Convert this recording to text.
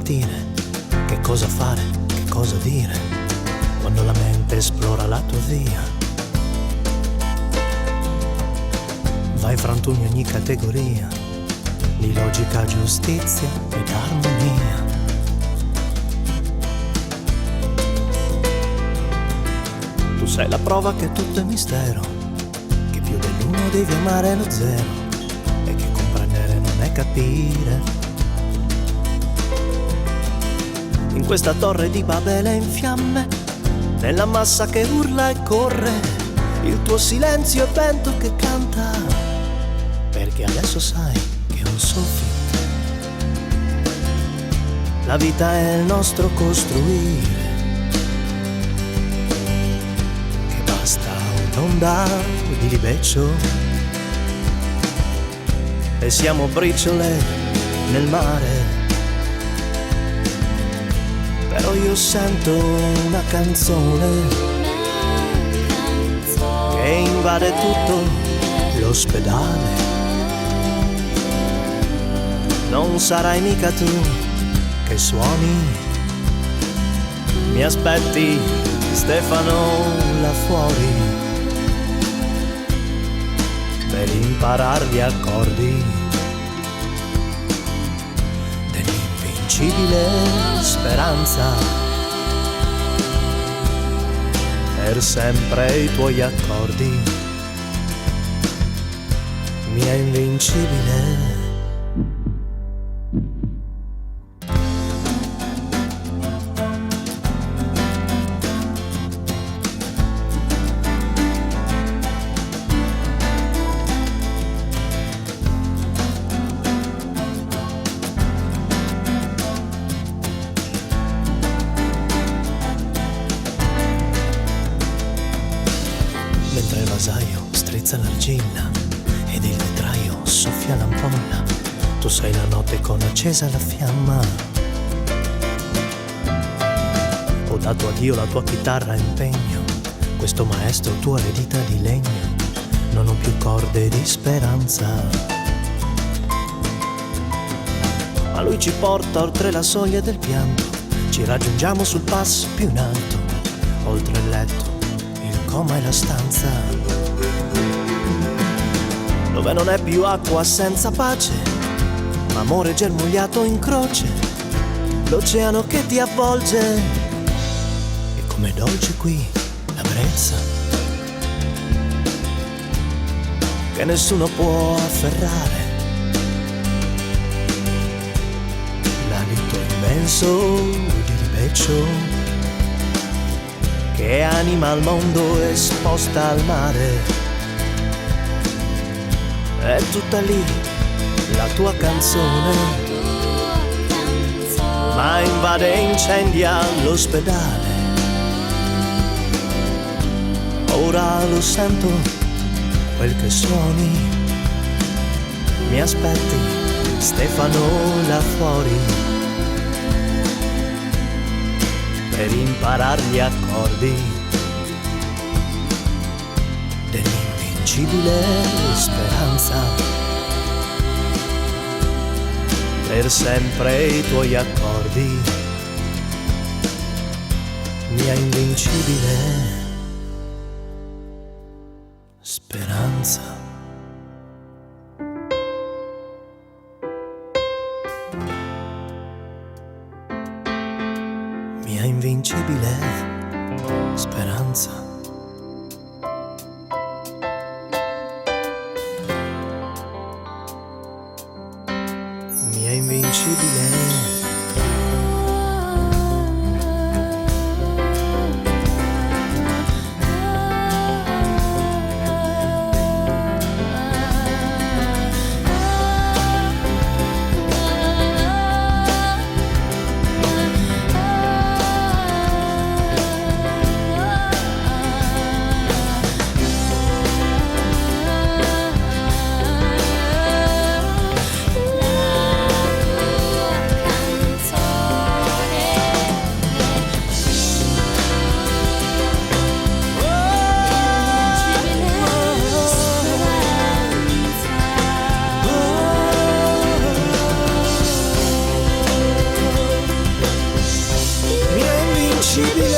sentire, che cosa fare, che cosa dire, quando la mente esplora la tua via. Vai frantumi ogni categoria di logica, giustizia ed armonia. Tu sei la prova che tutto è mistero, che più dell'uno devi amare lo zero, e che comprendere non è capire. In questa torre di Babele in fiamme, nella massa che urla e corre, il tuo silenzio è vento che canta, perché adesso sai che un soffio. La vita è il nostro costruire, che basta un'onda di libeccio e siamo briciole nel mare. Però io sento una canzone che invade tutto l'ospedale. Non sarai mica tu che suoni, mi aspetti Stefano là fuori per imparare gli accordi dell'invincibile speranza. Per sempre i tuoi accordi, mia invincibile. Mentre il vasaio strizza l'argilla ed il vetraio soffia l'ampolla, tu sei la notte con accesa la fiamma. Ho dato a Dio la tua chitarra a impegno, questo maestro tua eredità di legno, non ho più corde di speranza. Ma lui ci porta oltre la soglia del pianto, ci raggiungiamo sul passo più in alto, oltre il letto, coma è la stanza, dove non è più acqua senza pace, ma amore germogliato in croce, l'oceano che ti avvolge, e come dolce qui la brezza che nessuno può afferrare, l'alito immenso di libeccio che anima il mondo esposta al mare. È tutta lì la tua canzone, ma invade e incendia l'ospedale. Ora lo sento quel che suoni, mi aspetti Stefano là fuori per imparare gli accordi dell'invincibile speranza. Per sempre i tuoi accordi, mia invincibile speranza. Mia invincibile speranza. Mia invincibile. decidi